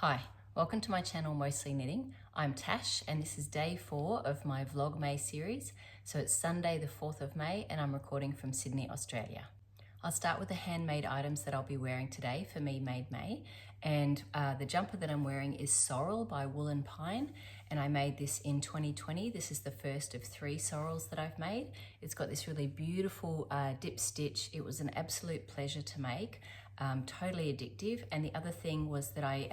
Hi, welcome to my channel Mostly Knitting. I'm Tash and this is day 4 of my VlogMay series. So it's Sunday the 4th of May and I'm recording from Sydney, Australia. I'll start with the handmade items that I'll be wearing today for Me Made May. And the jumper that I'm wearing is Sorrel by Wool and Pine, and I made this in 2020. This is the first of 3 sorrels that I've made. It's got this really beautiful dip stitch. It was an absolute pleasure to make, totally addictive. And the other thing was that I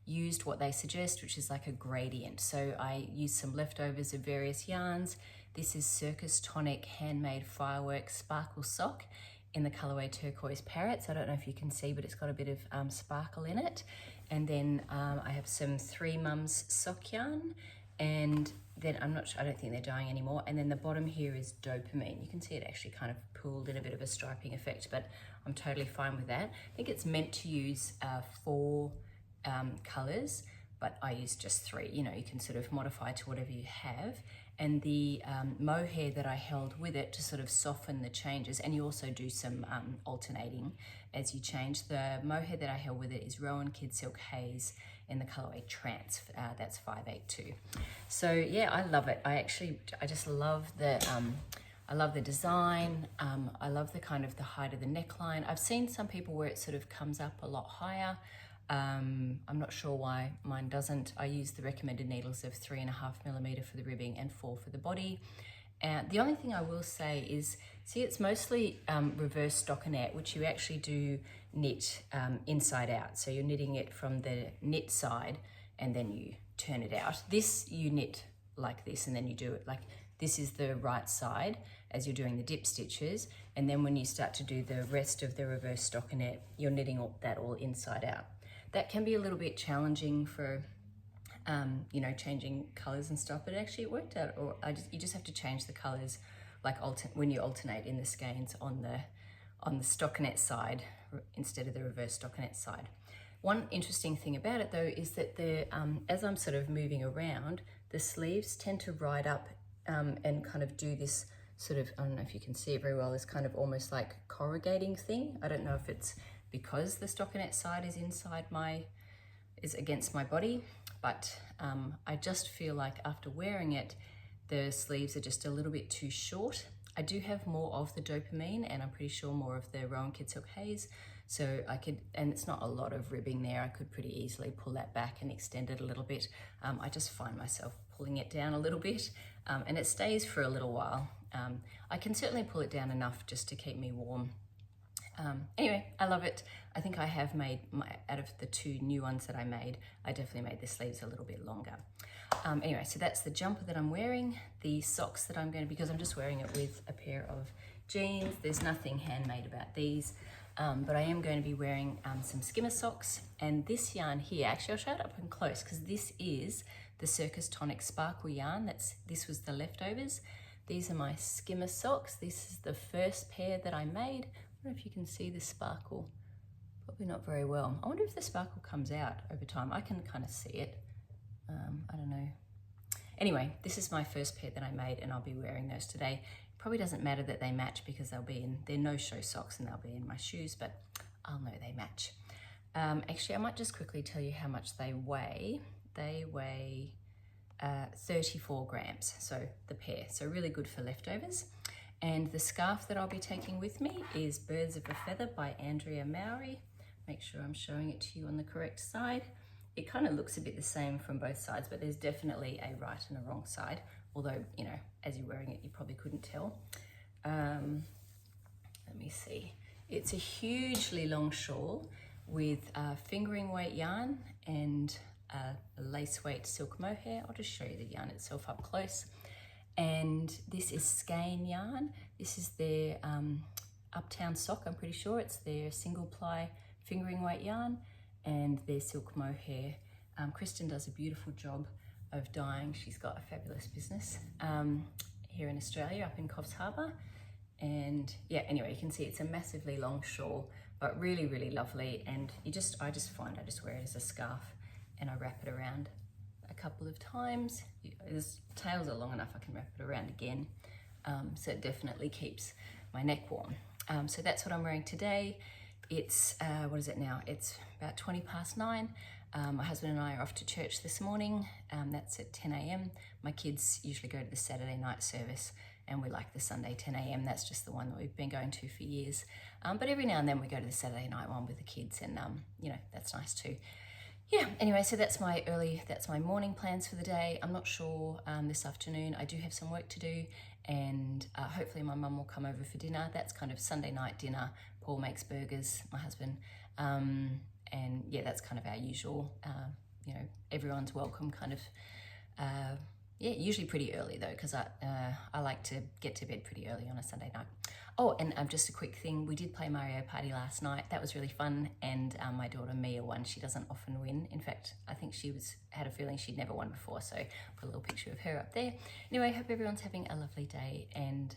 used what they suggest, which is like a gradient. So I used some leftovers of various yarns. This is Circus Tonic Handmade Fireworks Sparkle Sock in the colorway Turquoise Parrot. So I don't know if you can see, but it's got a bit of sparkle in it. And then I have some 3 Mums sock yarn, and then I'm not sure, I don't think they're dyeing anymore. And then the bottom here is dopamine. You can see it actually kind of pulled in a bit of a striping effect, but I'm totally fine with that. I think it's meant to use 4 colors, but I use just 3. You know, you can sort of modify to whatever you have. And the mohair that I held with it to sort of soften the changes, and you also do some alternating as you change. The mohair that I held with it is Rowan Kid Silk Haze in the colorway Trance. That's 582. So yeah, I love it. I just love the I love the design. I love the kind of the height of the neckline. I've seen some people where it sort of comes up a lot higher. I'm not sure why mine doesn't. I use the recommended needles of 3.5mm for the ribbing and 4 for the body. And the only thing I will say is, see, it's mostly reverse stockinette, which you actually do knit inside out. So you're knitting it from the knit side and then you turn it out. This you knit like this, and then you do it like this is the right side as you're doing the dip stitches. And then when you start to do the rest of the reverse stockinette, you're knitting that all inside out. That can be a little bit challenging for, you know, changing colors and stuff, but actually it worked out. Or you just have to change the colors, like when you alternate in the skeins on the stockinette side instead of the reverse stockinette side. One interesting thing about it though is that as I'm sort of moving around, the sleeves tend to ride up and kind of do this sort of, I don't know if you can see it very well, this kind of almost like corrugating thing. I don't know if it's because the stockinette side is against my body, but I just feel like after wearing it, the sleeves are just a little bit too short. I do have more of the dopamine, and I'm pretty sure more of the Rowan Kid Silk Haze, so I could, and it's not a lot of ribbing there, I could pretty easily pull that back and extend it a little bit. I just find myself pulling it down a little bit, and it stays for a little while. I can certainly pull it down enough just to keep me warm. Anyway, I love it. I think I have made, out of the 2 new ones that I made, I definitely made the sleeves a little bit longer. Anyway, so that's the jumper that I'm wearing. The socks that I'm going to, because I'm just wearing it with a pair of jeans, there's nothing handmade about these, but I am going to be wearing some Skimmer socks. And this yarn here, actually I'll show it up and close, because this is the Circus Tonic Sparkle yarn. This was the leftovers. These are my Skimmer socks. This is the first pair that I made. I don't know if you can see the sparkle, probably not very well. I wonder if the sparkle comes out over time. I can kind of see it. I don't know. Anyway, this is my first pair that I made, and I'll be wearing those today. It probably doesn't matter that they match because they're no-show socks and they'll be in my shoes, but I'll know they match. Actually, I might just quickly tell you how much they weigh. They weigh 34 grams, so the pair. So really good for leftovers. And the scarf that I'll be taking with me is Birds of a Feather by Andrea Mowry. Make sure I'm showing it to you on the correct side. It kind of looks a bit the same from both sides, but there's definitely a right and a wrong side. Although, you know, as you're wearing it, you probably couldn't tell. Let me see. It's a hugely long shawl with fingering weight yarn and lace weight silk mohair. I'll just show you the yarn itself up close. And this is Skein yarn. This is their Uptown sock, I'm pretty sure. It's their single ply fingering weight yarn and their silk mohair. Kristen does a beautiful job of dyeing. She's got a fabulous business here in Australia, up in Coffs Harbour. And yeah, anyway, you can see it's a massively long shawl, but really, really lovely. And I just wear it as a scarf and I wrap it around a couple of times. The tails are long enough, I can wrap it around again. So it definitely keeps my neck warm. So that's what I'm wearing today. It's, what is it now? It's about 20 past 9. My husband and I are off to church this morning. That's at 10 a.m. My kids usually go to the Saturday night service, and we like the Sunday 10 a.m. That's just the one that we've been going to for years. But every now and then we go to the Saturday night one with the kids, and you know, that's nice too. Yeah, anyway, so that's my morning plans for the day. I'm not sure this afternoon. I do have some work to do, and hopefully my mum will come over for dinner. That's kind of Sunday night dinner. Paul makes burgers, my husband. And yeah, that's kind of our usual, you know, everyone's welcome kind of, yeah, usually pretty early though, because I like to get to bed pretty early on a Sunday night. Oh, and just a quick thing, we did play Mario Party last night. That was really fun, and my daughter Mia won. She doesn't often win. In fact, I think she had a feeling she'd never won before, so put a little picture of her up there. Anyway, hope everyone's having a lovely day, and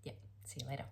yeah, see you later.